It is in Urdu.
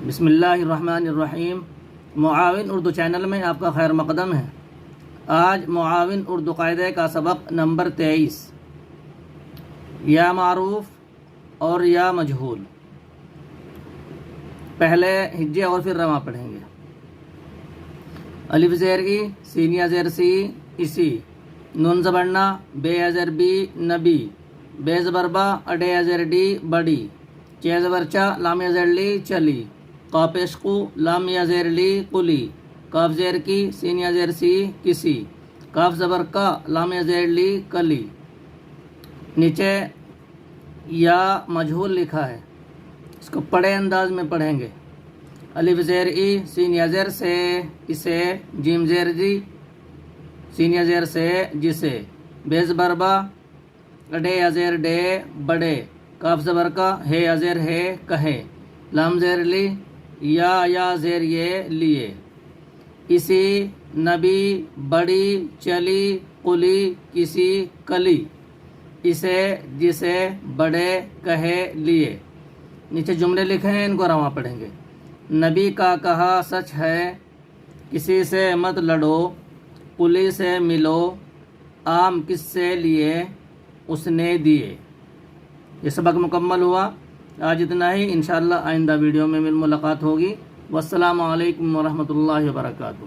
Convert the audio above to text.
بسم اللہ الرحمن الرحیم۔ معاون اردو چینل میں آپ کا خیر مقدم ہے۔ آج معاون اردو قاعدے کا سبق نمبر 23، یا معروف اور یا مجہول۔ پہلے ہجے اور پھر رواں پڑھیں گے۔ الف زیر ای، سین یا زیر سی اسی، نون زبر نا، بے زیر بی نبی، بے زبر با، اڈے زیر ڈی بڑی، چے زبر چا، لام زیر لی چلی، قاف عشقو، لام زیر لی قلی، کاف زیر کی، سین یا زیر سی کسی، کاف زبر کا، لام زیر لی کلی۔ نیچے یا مجہول لکھا ہے، اس کو پڑے انداز میں پڑھیں گے۔ الف زیر ای، سین یا زیر سے اسے، جیم زیر جی، سین یا زیر سے جسے، بے زبر با، اڈے یا زیر ڈے بڑے، کاف زبر کا، ہے یا زیر ہے کہے، لام زیر لی، یا زیر یہ لیے، اسی، نبی، بڑی، چلی، قلی، کسی، کلی، اسے، جسے، بڑے، کہے، لیے۔ نیچے جملے لکھے ہیں، ان کو رواں پڑھیں گے۔ نبی کا کہا سچ ہے، کسی سے مت لڑو، قلی سے ملو، آم کس سے لیے، اس نے دیے۔ یہ سبق مکمل ہوا۔ آج اتنا ہی، انشاءاللہ آئندہ ویڈیو میں ملاقات ہوگی۔ والسلام علیکم ورحمۃ اللہ وبرکاتہ۔